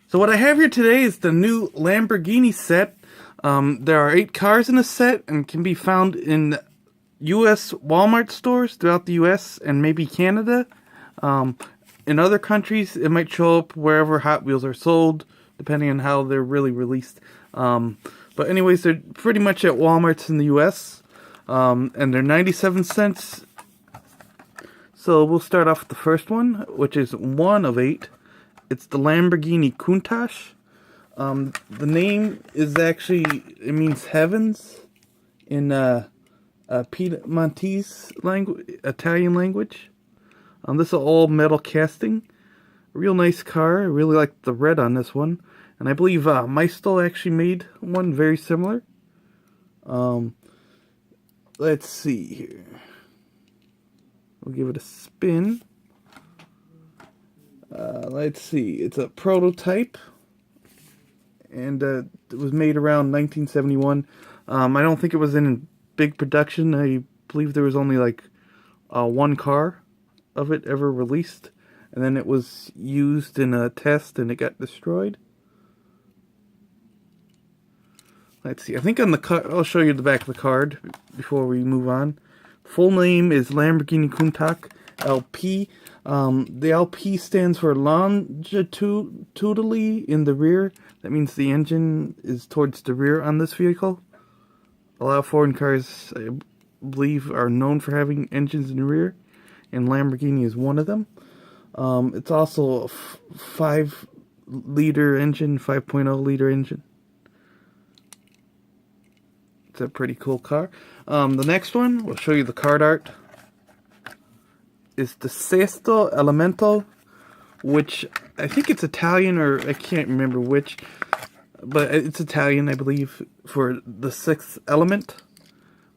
So what I have here today is the new Lamborghini Set. There are 8 cars in the set and can be found in U.S. Walmart stores throughout the U.S. and maybe Canada. In other countries, it might show up wherever Hot Wheels are sold, depending on how they're really released. But anyways, they're pretty much at Walmart's in the U.S. And they're 97 cents. So we'll start off with the first one, which is one of 8. It's the Lamborghini Countach. The name is actually, it means heavens in Piedmontese language, Italian language. This is all metal casting. Real nice car. I really like the red on this one. And I believe Maestro actually made one very similar. Let's see here. We'll give it a spin. Let's see. It's a prototype. And it was made around 1971. I don't think it was in big production. I believe there was only like one car of it ever released. And then it was used in a test and it got destroyed. Let's see. I think on the card, I'll show you the back of the card before we move on. Full name is Lamborghini Countach LP. The LP stands for longitudinally in the rear. That means the engine is towards the rear on this vehicle. A lot of foreign cars, I believe, are known for having engines in the rear, and Lamborghini is one of them. It's also a 5-liter engine, 5.0 liter engine. It's a pretty cool car. The next one, we'll show you the card art, is the Faceball Elemental, which I think it's Italian, or I can't remember which, but it's Italian, I believe, for the 6th element,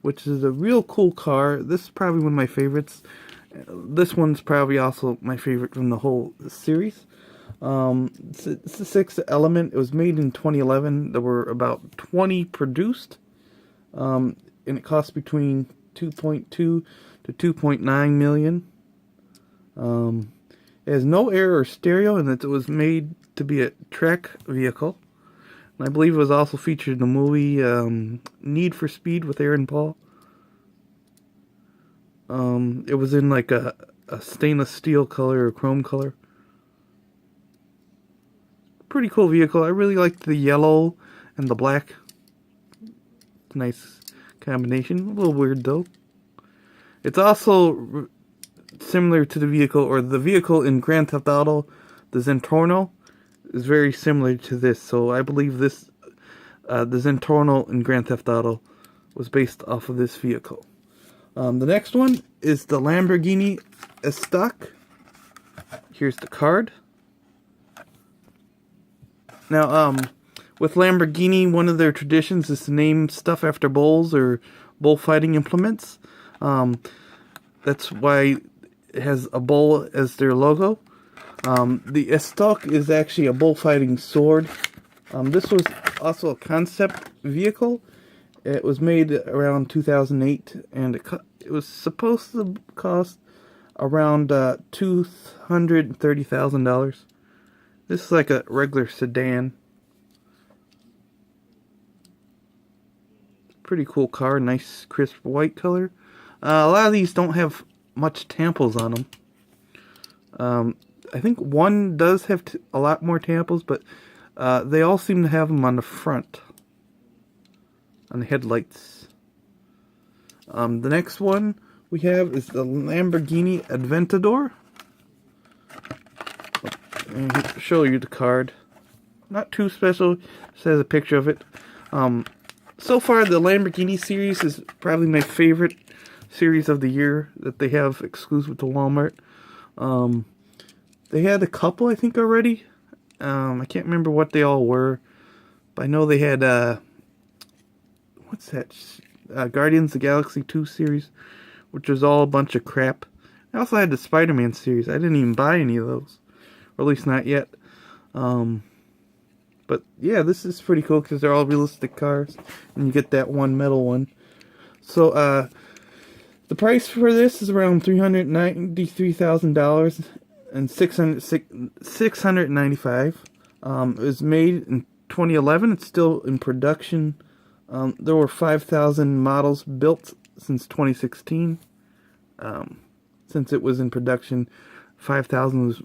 which is a real cool car. This is probably one of my favorites. This one's probably also my favorite from the whole series. It's the 6th element. It was made in 2011. There were about 20 produced, and it cost between 2.2 to 2.9 million. It has no air or stereo, and it was made to be a track vehicle. And I believe it was also featured in the movie Need for Speed with Aaron Paul. It was in like a stainless steel color or chrome color. Pretty cool vehicle. I really liked the yellow and the black. Nice combination. A little weird though. It's also similar to the vehicle in Grand Theft Auto. The Zentorno is very similar to this, so I believe this the Zentorno in Grand Theft Auto was based off of this vehicle. The next one is the Lamborghini Countach. Here's the card. Now, with Lamborghini, one of their traditions is to name stuff after bulls or bullfighting implements. That's why it has a bull as their logo. The Countach is actually a bullfighting sword. This was also a concept vehicle. It was made around 2008, and it was supposed to cost around $230,000. This is like a regular sedan. Pretty cool car, nice crisp white color. A lot of these don't have much tampos on them. I think one does have a lot more tampos, but they all seem to have them on the front, on the headlights. The next one we have is the Lamborghini Aventador. I'll show you the card. Not too special, just has a picture of it. So far, the Lamborghini series is probably my favorite series of the year that they have exclusive to Walmart. They had a couple, I think, already. I can't remember what they all were, but I know they had what's that? Guardians of the Galaxy 2 series, which was all a bunch of crap. I also had the Spider-Man series. I didn't even buy any of those, or at least not yet. But yeah, this is pretty cool because they're all realistic cars, and you get that one metal one. So the price for this is around $393,000 and $695. It was made in 2011. It's still in production. There were 5,000 models built since 2016. Since it was in production, 5,000 was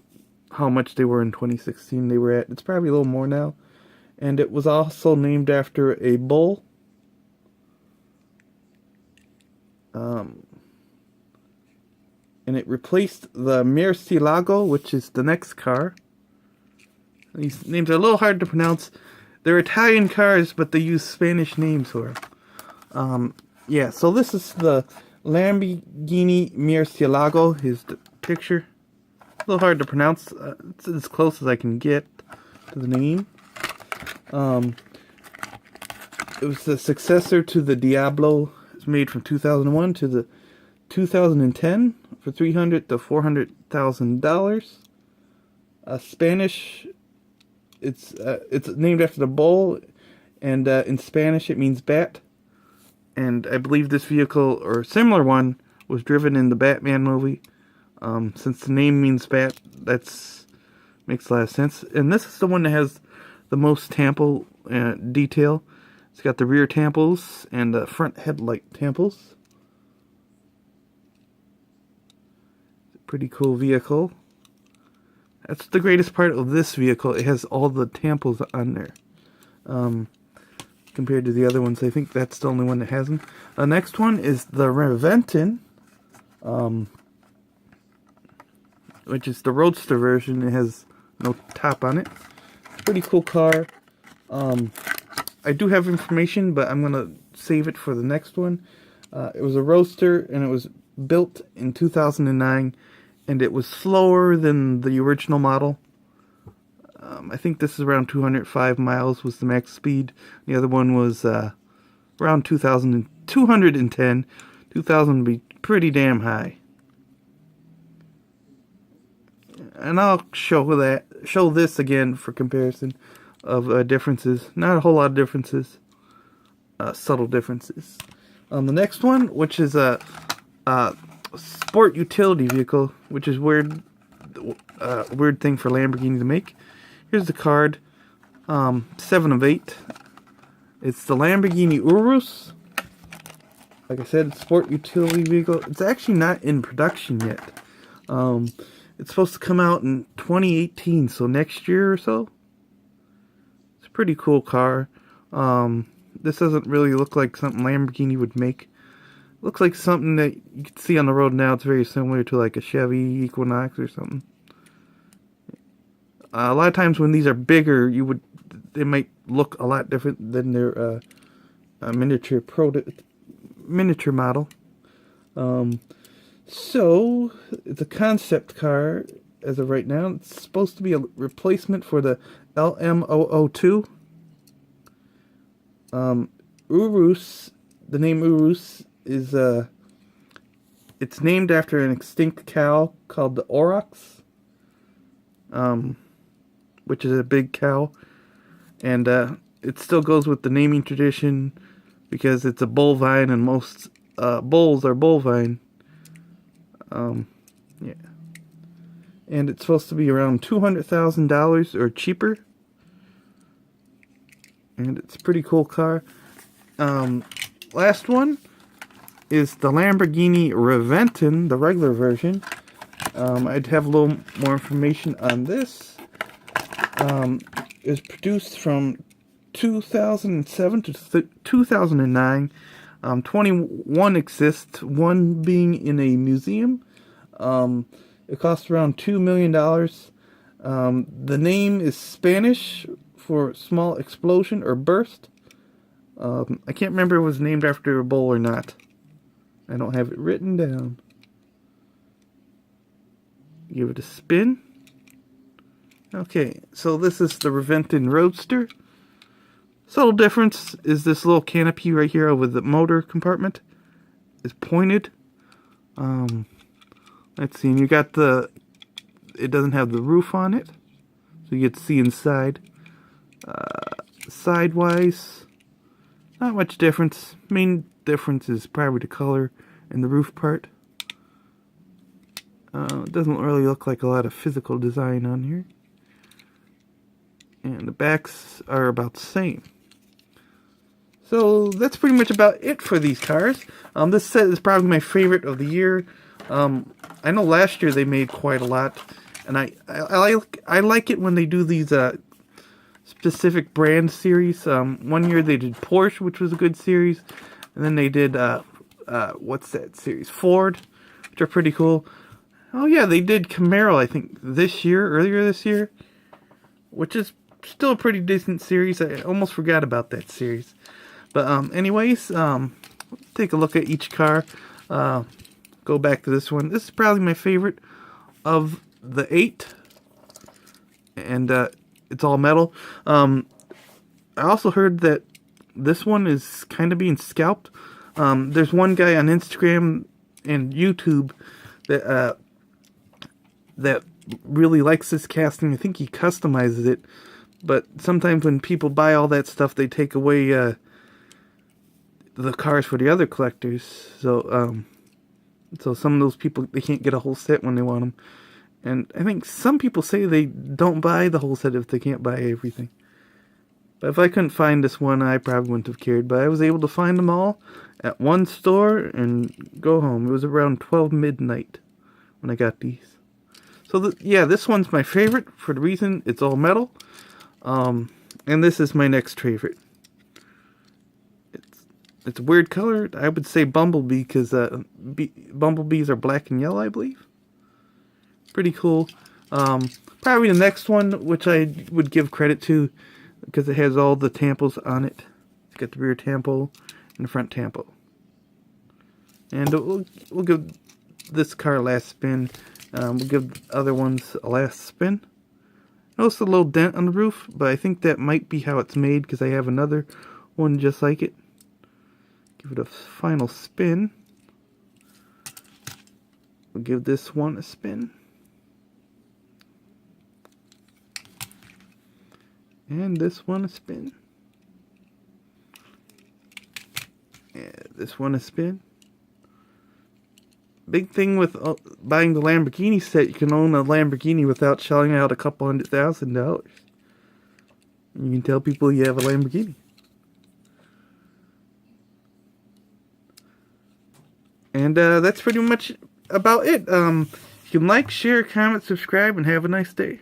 how much they were in 2016. They were at, it's probably a little more now. And it was also named after a bull. And it replaced the Murcielago, which is the next car. These names are a little hard to pronounce. They're Italian cars, but they use Spanish names for them. Yeah, so this is the Lamborghini Murcielago. Here's the picture. A little hard to pronounce. It's as close as I can get to the name. It was the successor to the Diablo. It's made from 2001 to the 2010 for $300,000 to $400,000. Spanish. It's named after the bull, and in Spanish it means bat. And I believe this vehicle or similar one was driven in the Batman movie. Since the name means bat, that's makes a lot of sense. And this is the one that has the most tampo detail. It's got the rear tampos and the front headlight tampos. Pretty cool vehicle. That's the greatest part of this vehicle. It has all the tampos on there. Compared to the other ones, I think that's the only one that has them. The next one is the Reventon, which is the roadster version. It has no top on it. Pretty cool car. I do have information, but I'm gonna save it for the next one. It was a roadster, and it was built in 2009, and it was slower than the original model. I think this is around 205 miles was the max speed. The other one was around 210. 2,000 would be pretty damn high. And I'll show this again for comparison of differences. Not a whole lot of differences. Subtle differences. The next one, which is a sport utility vehicle, which is weird thing for Lamborghini to make. Here's the card. 7 of 8. It's the Lamborghini Urus. Like I said, it's a sport utility vehicle. It's actually not in production yet. It's supposed to come out in 2018, so next year or so. It's a pretty cool car. This doesn't really look like something Lamborghini would make. It looks like something that you can see on the road now. It's very similar to like a Chevy Equinox or something. A lot of times when these are bigger, they might look a lot different than their miniature model. So it's a concept car as of right now. It's supposed to be a replacement for the LM002. Urus, the name Urus is it's named after an extinct cow called the Oryx. Which is a big cow, and it still goes with the naming tradition because it's a bovine, and most bulls are bovine. Yeah, and it's supposed to be around $200,000 or cheaper, and it's a pretty cool car. Last one is the Lamborghini Reventon, the regular version. I'd have a little more information on this. It was produced from 2007 to 2009. 21 exists, one being in a museum. It costs around $2 million. The name is Spanish for small explosion or burst. I can't remember if it was named after a bull or not. I don't have it written down. Give it a spin. Okay, so this is the Reventon Roadster. Subtle difference is this little canopy right here with the motor compartment is pointed. Let's see, and you got it doesn't have the roof on it, so you get to see inside. Sidewise, not much difference. Main difference is probably the color and the roof part. It doesn't really look like a lot of physical design on here. Yeah. And the backs are about the same. So that's pretty much about it for these cars. This set is probably my favorite of the year. I know last year they made quite a lot, and I like it when they do these specific brand series. One year they did Porsche, which was a good series, and then they did what's that series? Ford, which are pretty cool. Oh yeah, they did Camaro, I think, earlier this year, which is still a pretty decent series. I almost forgot about that series. But anyways, take a look at each car. Go back to this one. This is probably my favorite of the 8. And it's all metal. I also heard that this one is kind of being scalped. There's one guy on Instagram and YouTube that really likes this casting. I think he customizes it. But sometimes when people buy all that stuff, they take away the cars for the other collectors. So some of those people, they can't get a whole set when they want them. And I think some people say they don't buy the whole set if they can't buy everything. But if I couldn't find this one, I probably wouldn't have cared. But I was able to find them all at one store and go home. It was around 12 midnight when I got these. So yeah, this one's my favorite for the reason it's all metal. And this is my next favorite. It's a weird color. I would say Bumblebee because bumblebees are black and yellow, I believe. Pretty cool. Probably the next one, which I would give credit to because it has all the tampos on it. It's got the rear tampo and the front tampo. And we'll give this car a last spin. We'll give the other ones a last spin. Notice a little dent on the roof, but I think that might be how it's made because I have another one just like it. Give it a final spin. We'll give this one a spin. And this one a spin. And this one a spin. Big thing with buying the Lamborghini set, you can own a Lamborghini without shelling out a couple $100,000. You can tell people you have a Lamborghini. And that's pretty much about it. You can like, share, comment, subscribe, and have a nice day.